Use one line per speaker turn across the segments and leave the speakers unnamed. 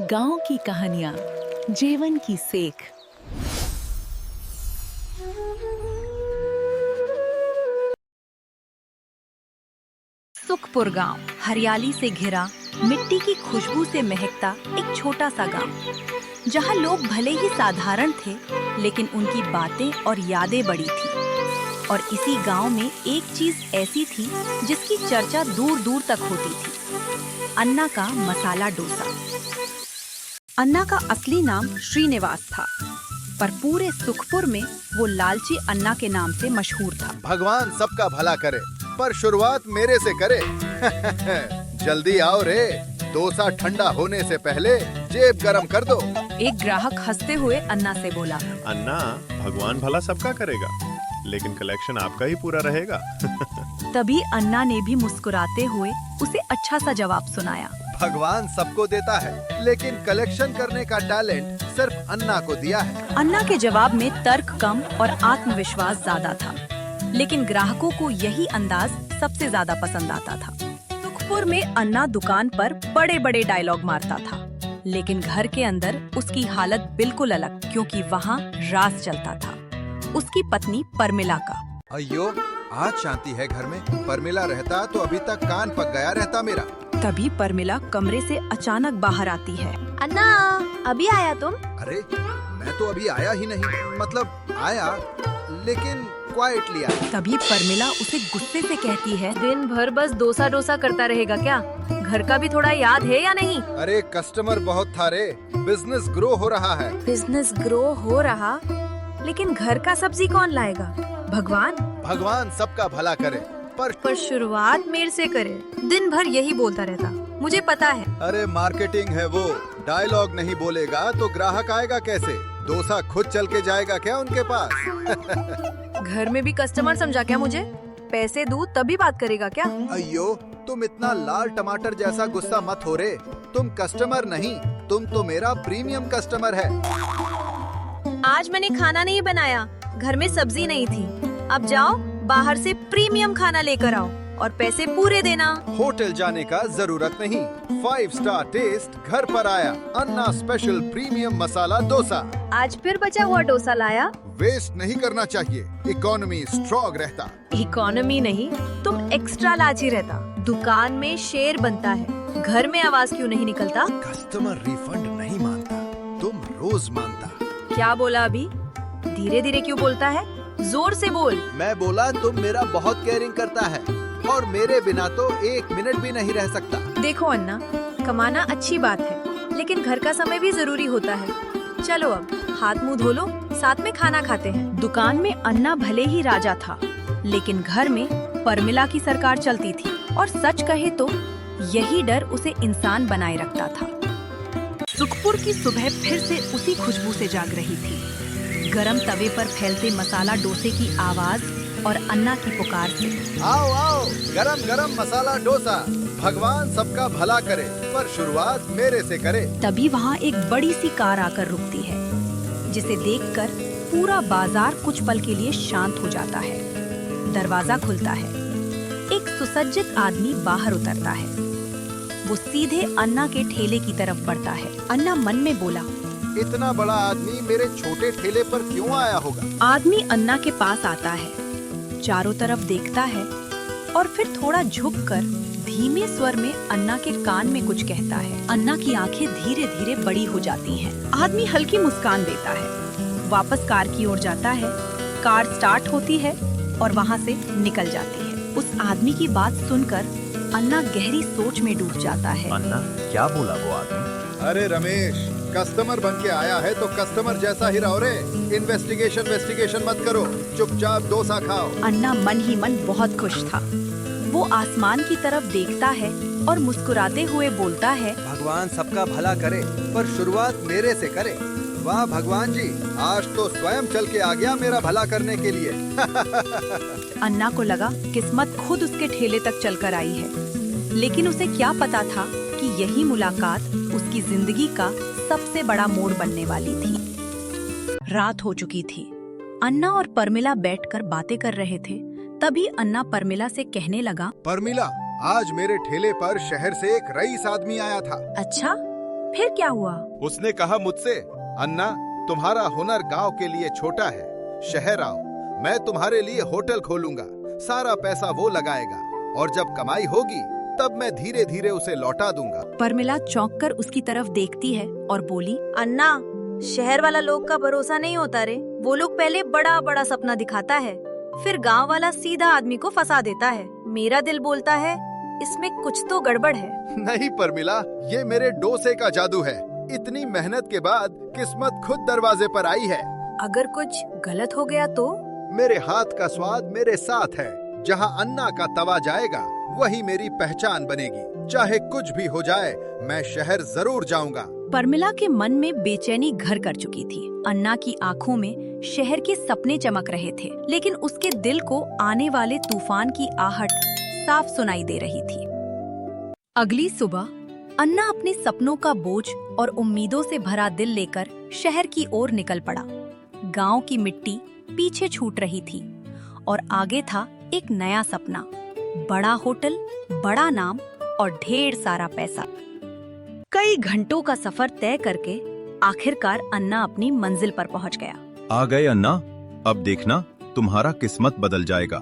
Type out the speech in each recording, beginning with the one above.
गांव की कहानियां, जीवन की सीख।
सुखपुर गांव हरियाली से घिरा, मिट्टी की खुशबू से महकता एक छोटा सा गांव, जहां लोग भले ही साधारण थे, लेकिन उनकी बातें और यादें बड़ी थी। और इसी गांव में एक चीज ऐसी थी जिसकी चर्चा दूर दूर तक होती थी, अन्ना का मसाला डोसा। अन्ना का असली नाम श्रीनिवास था, पर पूरे सुखपुर में वो लालची अन्ना के नाम से मशहूर था।
भगवान सबका भला करे, पर शुरुआत मेरे से करे। जल्दी आओ रे, डोसा ठंडा होने से पहले जेब गरम कर दो।
एक ग्राहक हंसते हुए अन्ना से बोला,
अन्ना, भगवान भला सबका करेगा, लेकिन कलेक्शन आपका ही पूरा रहेगा।
तभी अन्ना ने भी मुस्कुराते हुए उसे अच्छा सा जवाब सुनाया।
भगवान सबको देता है, लेकिन कलेक्शन करने का टैलेंट सिर्फ अन्ना को दिया है।
अन्ना के जवाब में तर्क कम और आत्मविश्वास ज्यादा था, लेकिन ग्राहकों को यही अंदाज सबसे ज्यादा पसंद आता था। सुखपुर में अन्ना दुकान पर बड़े बड़े डायलॉग मारता था, लेकिन घर के अंदर उसकी हालत बिल्कुल अलग, क्योंकि वहाँ राज चलता था उसकी पत्नी परमिला का।
अयो, आज शांति है घर में। परमिला रहता तो अभी तक कान पक गया रहता मेरा।
तभी परमिला कमरे से अचानक बाहर आती है।
अन्ना, अभी आया तुम?
अरे, मैं तो अभी आया ही नहीं। मतलब आया, लेकिन क्वाइटली आया।
तभी परमिला उसे गुस्से से कहती है,
दिन भर बस डोसा डोसा करता रहेगा क्या? घर का भी थोड़ा याद है या नहीं?
अरे, कस्टमर बहुत था रे, बिजनेस ग्रो हो रहा है।
बिजनेस ग्रो हो रहा, लेकिन घर का सब्जी कौन लाएगा? भगवान
सबका भला करे,
पर शुरुआत मेरे से करे। दिन भर यही बोलता रहता, मुझे पता है।
अरे, मार्केटिंग है वो, डायलॉग नहीं बोलेगा तो ग्राहक आएगा कैसे? डोसा खुद चल के जाएगा क्या उनके पास?
घर में भी कस्टमर समझा क्या मुझे? पैसे दूँ तभी बात करेगा क्या?
अयो, तुम इतना लाल टमाटर जैसा गुस्सा मत हो रे। तुम कस्टमर नहीं, तुम तो मेरा प्रीमियम कस्टमर है।
आज मैंने खाना नहीं बनाया, घर में सब्जी नहीं थी। अब जाओ, बाहर से प्रीमियम खाना लेकर आओ और पैसे पूरे देना।
होटल जाने का जरूरत नहीं, 5 स्टार टेस्ट घर पर आया। अन्ना स्पेशल प्रीमियम मसाला डोसा।
आज फिर बचा हुआ डोसा लाया।
वेस्ट नहीं करना चाहिए, इकोनॉमी स्ट्रॉन्ग रहता।
इकोनॉमी नहीं, तुम एक्स्ट्रा लाची रहता। दुकान में शेर बनता है, घर में आवाज क्यों नहीं निकलता?
कस्टमर रिफंड नहीं मांगता, तुम रोज मांगता।
क्या बोला अभी? धीरे धीरे क्यों बोलता है? जोर से बोल।
मैं बोला तुम मेरा बहुत केयरिंग करता है, और मेरे बिना तो 1 मिनट भी नहीं रह सकता।
देखो अन्ना, कमाना अच्छी बात है, लेकिन घर का समय भी जरूरी होता है। चलो अब हाथ मुंह धो लो, साथ में खाना खाते हैं।
दुकान में अन्ना भले ही राजा था, लेकिन घर में परमिला की सरकार चलती थी, और सच कहे तो यही डर उसे इंसान बनाए रखता था। सुखपुर की सुबह फिर से उसी खुशबू से जाग रही थी, गरम तवे पर फैलते मसाला डोसे की आवाज और अन्ना की पुकार से।
आओ आओ, गरम गरम मसाला डोसा। भगवान सबका भला करे, पर शुरुआत मेरे से करे।
तभी वहाँ एक बड़ी सी कार आकर रुकती है, जिसे देखकर पूरा बाजार कुछ पल के लिए शांत हो जाता है। दरवाजा खुलता है, एक सुसज्जित आदमी बाहर उतरता है। वो सीधे अन्ना के ठेले की तरफ बढ़ता है। अन्ना मन में बोला,
इतना बड़ा आदमी मेरे छोटे ठेले पर क्यों आया होगा?
आदमी अन्ना के पास आता है, चारों तरफ देखता है, और फिर थोड़ा झुककर धीमे स्वर में अन्ना के कान में कुछ कहता है। अन्ना की आंखें धीरे धीरे बड़ी हो जाती हैं। आदमी हल्की मुस्कान देता है, वापस कार की ओर जाता है। कार स्टार्ट होती है और वहाँ से निकल जाती है। उस आदमी की बात सुनकर अन्ना गहरी सोच में डूब जाता है।
अन्ना, क्या बोला वो आदमी?
अरे रमेश, कस्टमर बन के आया है तो कस्टमर जैसा ही रहो रे। इन्वेस्टिगेशन मत करो, चुपचाप डोसा खाओ।
अन्ना मन ही मन बहुत खुश था। वो आसमान की तरफ देखता है और मुस्कुराते हुए बोलता है,
भगवान सबका भला करे, पर शुरुआत मेरे से करे। वाह भगवान जी, आज तो स्वयं चल के आ गया मेरा भला करने के लिए।
अन्ना को लगा किस्मत खुद उसके ठेले तक चलकर आई है, लेकिन उसे क्या पता था कि यही मुलाकात उसकी जिंदगी का सबसे बड़ा मोड़ बनने वाली थी। रात हो चुकी थी। अन्ना और परमिला बैठकर बातें कर रहे थे। तभी अन्ना परमिला से कहने लगा,
परमिला, आज मेरे ठेले पर शहर से एक रईस आदमी आया था।
अच्छा,
फिर क्या हुआ?
उसने कहा मुझसे, अन्ना तुम्हारा हुनर गांव के लिए छोटा है, शहर आओ, मैं तुम्हारे लिए होटल खोलूंगा, सारा पैसा वो लगाएगा और जब कमाई होगी तब मैं धीरे धीरे उसे लौटा दूंगा।
परमिला चौंक कर उसकी तरफ देखती है और बोली,
अन्ना, शहर वाला लोग का भरोसा नहीं होता रे। वो लोग पहले बड़ा बड़ा सपना दिखाता है, फिर गांव वाला सीधा आदमी को फंसा देता है। मेरा दिल बोलता है इसमें कुछ तो गड़बड़ है।
नहीं परमिला, ये मेरे डोसे का जादू है। इतनी मेहनत के बाद किस्मत खुद दरवाजे पर आई है।
अगर कुछ गलत हो गया तो?
मेरे हाथ का स्वाद मेरे साथ है। जहाँ अन्ना का तवा जाएगा वही मेरी पहचान बनेगी। चाहे कुछ भी हो जाए, मैं शहर जरूर जाऊंगा।
परमिला के मन में बेचैनी घर कर चुकी थी। अन्ना की आंखों में शहर के सपने चमक रहे थे, लेकिन उसके दिल को आने वाले तूफान की आहट साफ सुनाई दे रही थी। अगली सुबह अन्ना अपने सपनों का बोझ और उम्मीदों से भरा दिल लेकर शहर की ओर निकल पड़ा। गांव की मिट्टी पीछे छूट रही थी और आगे था एक नया सपना, बड़ा होटल, बड़ा नाम और ढेर सारा पैसा। कई घंटों का सफर तय करके आखिरकार अन्ना अपनी मंजिल पर पहुंच गया।
आ गए अन्ना, अब देखना तुम्हारा किस्मत बदल जाएगा।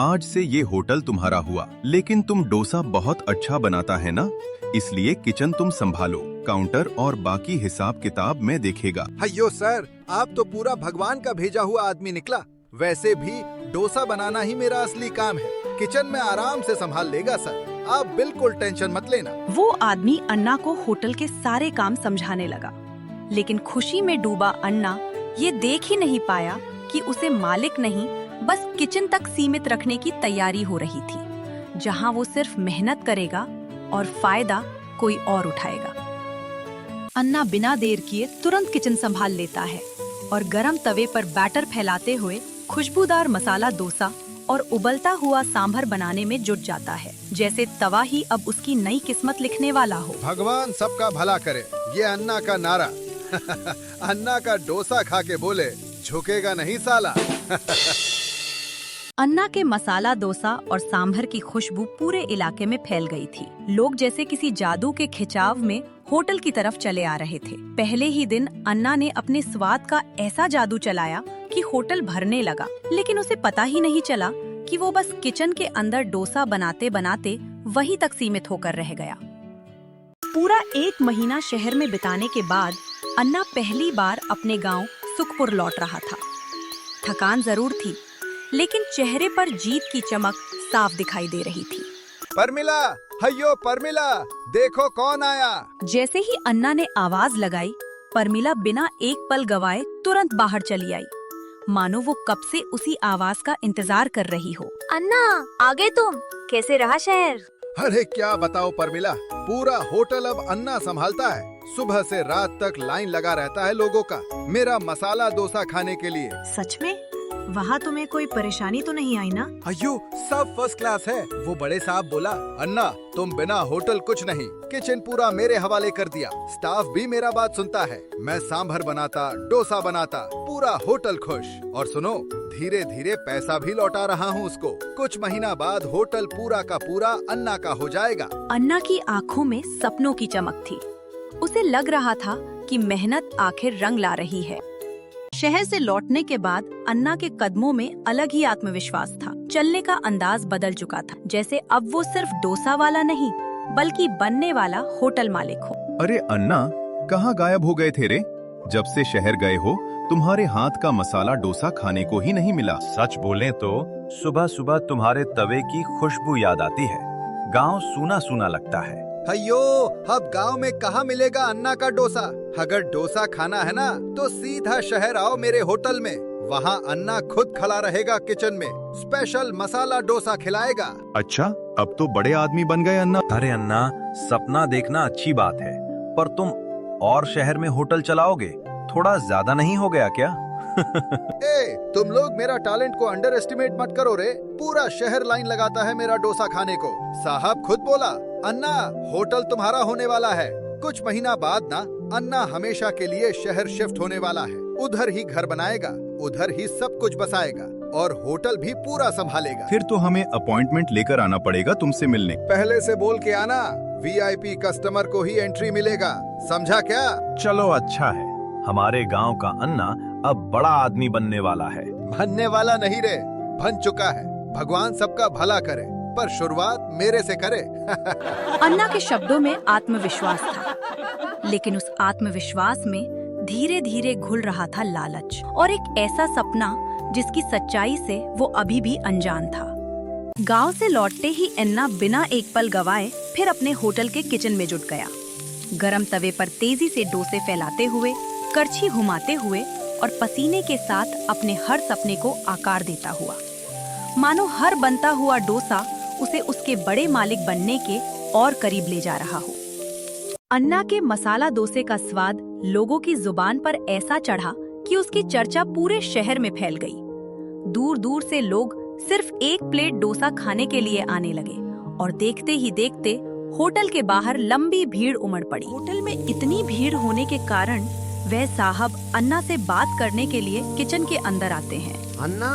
आज से ये होटल तुम्हारा हुआ। लेकिन तुम डोसा बहुत अच्छा बनाता है ना, इसलिए किचन तुम संभालो, काउंटर और बाकी हिसाब किताब मैं देखेगा।
अयो सर, आप तो पूरा भगवान का भेजा हुआ आदमी निकला। वैसे भी डोसा बनाना ही मेरा असली काम है। किचन में आराम से संभाल लेगा सर, आप बिल्कुल टेंशन मत लेना।
वो आदमी अन्ना को होटल के सारे काम समझाने लगा, लेकिन खुशी में डूबा अन्ना ये देख ही नहीं पाया कि उसे मालिक नहीं, बस किचन तक सीमित रखने की तैयारी हो रही थी, जहां वो सिर्फ मेहनत करेगा और फायदा कोई और उठाएगा। अन्ना बिना देर किए तुरंत किचन संभाल लेता है और गरम तवे पर बैटर फैलाते हुए खुशबूदार मसाला डोसा और उबलता हुआ सांभर बनाने में जुट जाता है, जैसे तवा ही अब उसकी नई किस्मत लिखने वाला हो।
भगवान सबका भला करे, ये अन्ना का नारा। अन्ना का डोसा खा के बोले, झुकेगा नहीं साला।
अन्ना के मसाला डोसा और सांभर की खुशबू पूरे इलाके में फैल गई थी। लोग जैसे किसी जादू के खिंचाव में होटल की तरफ चले आ रहे थे। पहले ही दिन अन्ना ने अपने स्वाद का ऐसा जादू चलाया कि होटल भरने लगा, लेकिन उसे पता ही नहीं चला कि वो बस किचन के अंदर डोसा बनाते बनाते वहीं तक सीमित होकर रह गया। पूरा 1 महीना शहर में बिताने के बाद अन्ना पहली बार अपने गांव सुखपुर लौट रहा था। थकान जरूर थी, लेकिन चेहरे पर जीत की चमक साफ दिखाई दे रही थी।
परमिला, हयो परमिला, देखो कौन आया।
जैसे ही अन्ना ने आवाज लगाई, परमिला बिना एक पल गवाए तुरंत बाहर चली आई, मानो वो कब से उसी आवाज का इंतजार कर रही हो।
अन्ना, आ गए तुम? कैसे रहा शहर?
अरे क्या बताओ परमिला, पूरा होटल अब अन्ना संभालता है। सुबह से रात तक लाइन लगा रहता है लोगों का मेरा मसाला डोसा खाने के लिए।
सच में? वहाँ तुम्हें कोई परेशानी तो नहीं आई ना?
अयो, सब फर्स्ट क्लास है। वो बड़े साहब बोला, अन्ना तुम बिना होटल कुछ नहीं। किचन पूरा मेरे हवाले कर दिया। स्टाफ भी मेरा बात सुनता है। मैं सांभर बनाता, डोसा बनाता, पूरा होटल खुश। और सुनो, धीरे धीरे पैसा भी लौटा रहा हूँ उसको। कुछ महीना बाद होटल पूरा का पूरा अन्ना का हो जाएगा।
अन्ना की आंखों में सपनों की चमक थी। उसे लग रहा था कि मेहनत आखिर रंग ला रही है। शहर से लौटने के बाद अन्ना के कदमों में अलग ही आत्मविश्वास था। चलने का अंदाज बदल चुका था, जैसे अब वो सिर्फ डोसा वाला नहीं, बल्कि बनने वाला होटल मालिक हो।
अरे अन्ना, कहाँ गायब हो गए थे रे? जब से शहर गए हो, तुम्हारे हाथ का मसाला डोसा खाने को ही नहीं मिला।
सच बोलें तो सुबह सुबह तुम्हारे तवे की खुशबू याद आती है। गांव सूना सूना लगता है।
अयो, अब गांव में कहाँ मिलेगा अन्ना का डोसा? अगर डोसा खाना है ना, तो सीधा शहर आओ मेरे होटल में। वहाँ अन्ना खुद खड़ा रहेगा किचन में, स्पेशल मसाला डोसा खिलाएगा।
अच्छा, अब तो बड़े आदमी बन गए अन्ना।
अरे अन्ना, सपना देखना अच्छी बात है, पर तुम और शहर में होटल चलाओगे, थोड़ा ज्यादा नहीं हो गया क्या?
ए, तुम लोग मेरा टैलेंट को अंडर एस्टिमेट मत करो रे। पूरा शहर लाइन लगाता है मेरा डोसा खाने को। साहब खुद बोला, अन्ना होटल तुम्हारा होने वाला है। कुछ महीना बाद ना, अन्ना हमेशा के लिए शहर शिफ्ट होने वाला है। उधर ही घर बनाएगा, उधर ही सब कुछ बसाएगा और होटल भी पूरा संभालेगा।
फिर तो हमें अपॉइंटमेंट लेकर आना पड़ेगा तुमसे मिलने।
पहले से बोल के आना, वीआईपी कस्टमर को ही एंट्री मिलेगा, समझा क्या?
चलो अच्छा है, हमारे गांव का अन्ना अब बड़ा आदमी बनने वाला है।
बनने वाला नहीं रे, बन चुका है। भगवान सबका भला करे, पर शुरुआत मेरे से करे।
अन्ना के शब्दों में आत्मविश्वास था, लेकिन उस आत्मविश्वास में धीरे धीरे घुल रहा था लालच और एक ऐसा सपना जिसकी सच्चाई से वो अभी भी अनजान था। गांव से लौटते ही अन्ना बिना एक पल गवाए फिर अपने होटल के किचन में जुट गया। गरम तवे पर तेजी से डोसे फैलाते हुए, करछी घुमाते हुए और पसीने के साथ अपने हर सपने को आकार देता हुआ, मानो हर बनता हुआ डोसा उसे उसके बड़े मालिक बनने के और करीब ले जा रहा हो। अन्ना के मसाला डोसे का स्वाद लोगों की जुबान पर ऐसा चढ़ा कि उसकी चर्चा पूरे शहर में फैल गई। दूर दूर से लोग सिर्फ एक प्लेट डोसा खाने के लिए आने लगे और देखते ही देखते होटल के बाहर लंबी भीड़ उमड़ पड़ी। होटल में इतनी भीड़ होने के कारण वह साहब अन्ना से बात करने के लिए किचन के अंदर आते हैं।
अन्ना,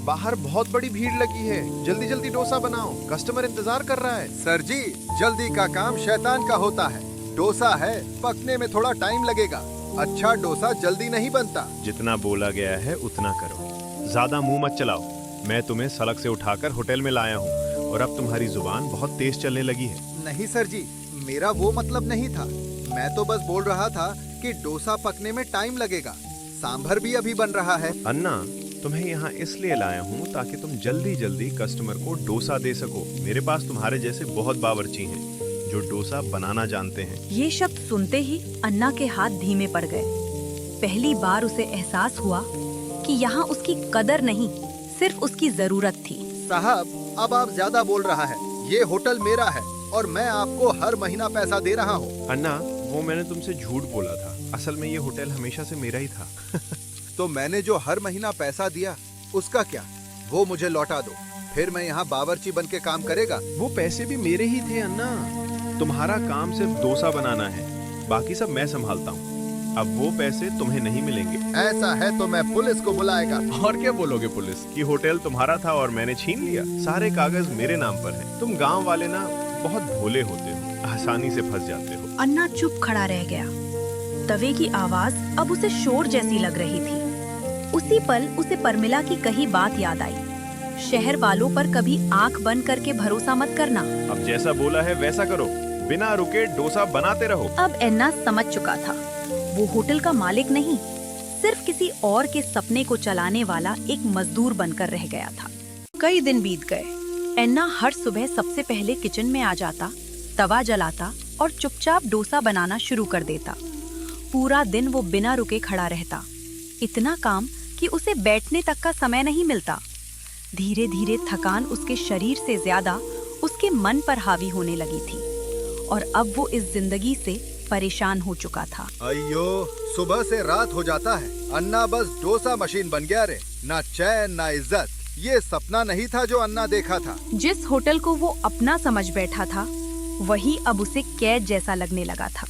बाहर बहुत बड़ी भीड़ लगी है, जल्दी जल्दी डोसा बनाओ, कस्टमर इंतजार कर रहा है।
सर जी, जल्दी का काम शैतान का होता है। डोसा है, पकने में थोड़ा टाइम लगेगा। अच्छा डोसा जल्दी नहीं बनता।
जितना बोला गया है उतना करो, ज्यादा मुंह मत चलाओ। मैं तुम्हें सड़क से उठाकर होटल में लाया हूँ और अब तुम्हारी जुबान बहुत तेज चलने लगी है।
नहीं सर जी, मेरा वो मतलब नहीं था। मैं तो बस बोल रहा था कि डोसा पकने में टाइम लगेगा। सांभर भी अभी बन रहा है।
अन्ना, तुम्हें यहाँ इसलिए लाया हूँ ताकि तुम जल्दी जल्दी कस्टमर को डोसा दे सको। मेरे पास तुम्हारे जैसे बहुत बावर्ची हैं जो डोसा बनाना जानते हैं।
ये शब्द सुनते ही अन्ना के हाथ धीमे पड़ गए। पहली बार उसे एहसास हुआ कि यहाँ उसकी कदर नहीं, सिर्फ उसकी जरूरत थी।
साहब, अब आप ज्यादा बोल रहा है। ये होटल मेरा है और मैं आपको हर महीना पैसा दे रहा हूँ।
अन्ना, वो मैंने तुमसे झूठ बोला था। असल में ये होटल हमेशा से मेरा ही था।
तो मैंने जो हर महीना पैसा दिया उसका क्या? वो मुझे लौटा दो, फिर मैं यहाँ बावर्ची बन के काम करेगा।
वो पैसे भी मेरे ही थे अन्ना। तुम्हारा काम सिर्फ डोसा बनाना है, बाकी सब मैं संभालता हूँ। अब वो पैसे तुम्हें नहीं मिलेंगे।
ऐसा है तो मैं पुलिस को बुलाएगा।
और क्या बोलोगे पुलिस कि होटल तुम्हारा था और मैंने छीन लिया? सारे कागज मेरे नाम पर हैं। तुम गांव वाले ना बहुत भोले होते हो, आसानी से फंस जाते हो।
अन्ना चुप खड़ा रह गया। तवे की आवाज अब उसे शोर जैसी लग रही थी। उसी पल उसे परमिला की कही बात याद आई, शहर वालों पर कभी आंख बंद करके भरोसा मत करना।
अब जैसा बोला है वैसा करो, बिना रुके डोसा बनाते रहो।
अब अन्ना समझ चुका था, वो होटल का मालिक नहीं, सिर्फ किसी और के सपने को चलाने वाला एक मजदूर बनकर रह गया था। कई दिन बीत गए। अन्ना हर सुबह सबसे पहले किचन में आ जाता, तवा जलाता और चुपचाप डोसा बनाना शुरू कर देता। पूरा दिन वो बिना रुके खड़ा रहता, इतना काम कि उसे बैठने तक का समय नहीं मिलता। धीरे धीरे थकान उसके शरीर से ज्यादा उसके मन पर हावी होने लगी थी और अब वो इस जिंदगी से परेशान हो चुका था।
अयो, सुबह से रात हो जाता है, अन्ना बस डोसा मशीन बन गया रे। ना चैन ना इज्जत। ये सपना नहीं था जो अन्ना देखा था।
जिस होटल को वो अपना समझ बैठा था, वही अब उसे कैद जैसा लगने लगा था।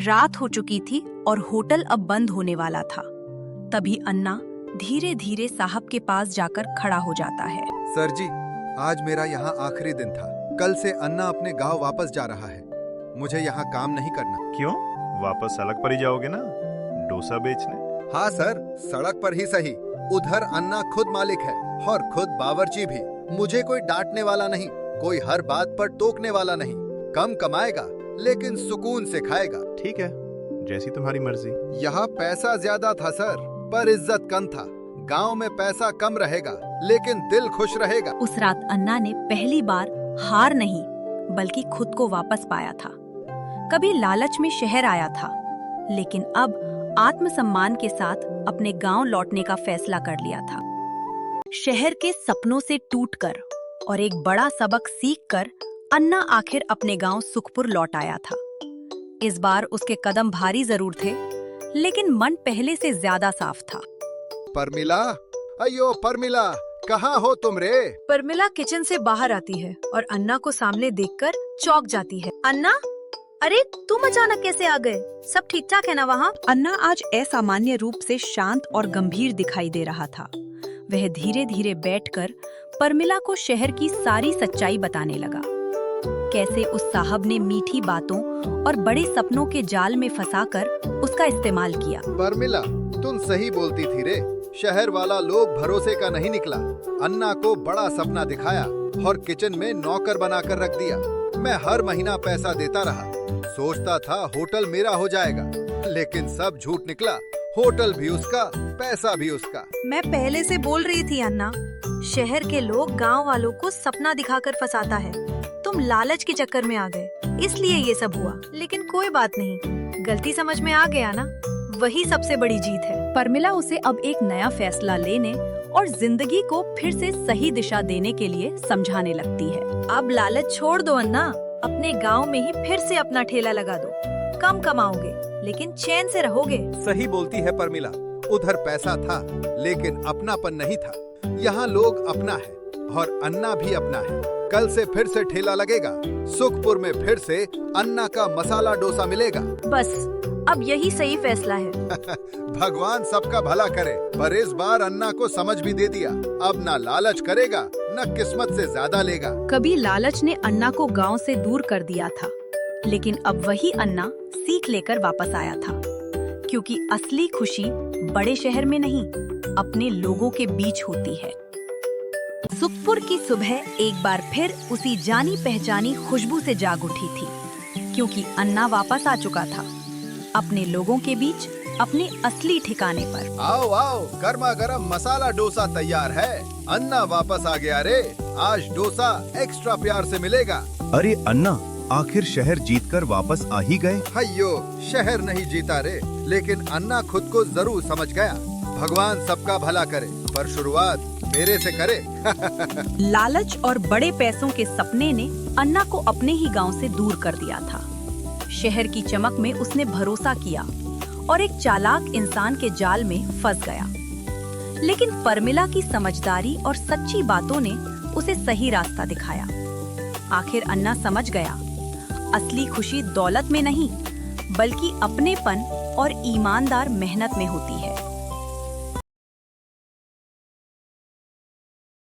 रात हो चुकी थी और होटल अब बंद होने वाला था। तभी अन्ना धीरे धीरे साहब के पास जाकर खड़ा हो जाता है।
सर जी, आज मेरा यहाँ आखिरी दिन था। कल से अन्ना अपने गांव वापस जा रहा है। मुझे यहाँ काम नहीं करना।
क्यों? वापस सड़क पर ही जाओगे ना डोसा बेचने?
हाँ सर, सड़क पर ही सही। उधर अन्ना खुद मालिक है और खुद बावर्ची भी। मुझे कोई डांटने वाला नहीं, कोई हर बात पर टोकने वाला नहीं। कम कमाएगा लेकिन सुकून से खाएगा।
ठीक है, जैसी तुम्हारी मर्जी।
यहाँ पैसा ज्यादा था सर, पर इज्जत कम था। गांव में पैसा कम रहेगा लेकिन दिल खुश रहेगा।
उस रात अन्ना ने पहली बार हार नहीं बल्कि खुद को वापस पाया था। कभी लालच में शहर आया था, लेकिन अब आत्मसम्मान के साथ अपने गांव लौटने का फैसला कर लिया था। शहर के सपनों से टूटकर और एक बड़ा सबक सीखकर अन्ना आखिर अपने गांव सुखपुर लौट आया था। इस बार उसके कदम भारी जरूर थे, लेकिन मन पहले से ज्यादा साफ था।
परमिला, अयो परमिला, कहाँ हो तुम रे?
परमिला किचन से बाहर आती है और अन्ना को सामने देखकर चौंक जाती है।
अन्ना, अरे तुम अचानक कैसे आ गए? सब ठीक ठाक है ना वहाँ?
अन्ना आज असामान्य रूप से शांत और गंभीर दिखाई दे रहा था। वह धीरे धीरे बैठकर परमिला को शहर की सारी सच्चाई बताने लगा। कैसे उस साहब ने मीठी बातों और बड़े सपनों के जाल में फंसाकर उसका इस्तेमाल किया।
परमिला, तुम सही बोलती थी रे। शहर वाला लोग भरोसे का नहीं निकला। अन्ना को बड़ा सपना दिखाया और किचन में नौकर बनाकर रख दिया। मैं हर महीना पैसा देता रहा। सोचता था होटल मेरा हो जाएगा, लेकिन सब झूठ निकला। होटल भी उसका, पैसा भी उसका।
मैं पहले से बोल रही थी अन्ना, शहर के लोग गांव वालों को सपना दिखाकर फंसाता है। तुम लालच के चक्कर में आ गए, इसलिए ये सब हुआ। लेकिन कोई बात नहीं, गलती समझ में आ गया ना, वही सबसे बड़ी जीत है।
परमिला उसे अब एक नया फैसला लेने और जिंदगी को फिर से सही दिशा देने के लिए समझाने लगती है।
अब लालच छोड़ दो अन्ना, अपने गांव में ही फिर से अपना ठेला लगा दो। कम कमाओगे लेकिन चैन से रहोगे।
सही बोलती है परमिला। उधर पैसा था लेकिन अपनापन नहीं था। यहाँ लोग अपना है और अन्ना भी अपना है। कल से फिर से ठेला लगेगा। सुखपुर में फिर से अन्ना का मसाला डोसा मिलेगा।
बस अब यही सही फैसला है।
भगवान सबका भला करे, पर इस बार अन्ना को समझ भी दे दिया। अब ना लालच करेगा, न किस्मत से ज्यादा लेगा।
कभी लालच ने अन्ना को गांव से दूर कर दिया था, लेकिन अब वही अन्ना सीख लेकर वापस आया था, क्योंकि असली खुशी बड़े शहर में नहीं, अपने लोगों के बीच होती है। सुखपुर की सुबह एक बार फिर उसी जानी पहचानी खुशबू से जाग उठी थी, क्योंकि अन्ना वापस आ चुका था, अपने लोगों के बीच, अपने असली ठिकाने पर।
आओ आओ, गर्मा गर्म मसाला डोसा तैयार है। अन्ना वापस आ गया रे। आज डोसा एक्स्ट्रा प्यार से मिलेगा।
अरे अन्ना, आखिर शहर जीतकर वापस आ ही गए।
हयो, शहर नहीं जीता रे, लेकिन अन्ना खुद को जरूर समझ गया। भगवान सबका भला करे, पर शुरुआत मेरे से करे।
लालच और बड़े पैसों के सपने ने अन्ना को अपने ही गांव से दूर कर दिया था। शहर की चमक में उसने भरोसा किया और एक चालाक इंसान के जाल में फंस गया। लेकिन परमिला की समझदारी और सच्ची बातों ने उसे सही रास्ता दिखाया। आखिर अन्ना समझ गया, असली खुशी दौलत में नहीं, बल्कि अपनेपन और ईमानदार मेहनत में होती है।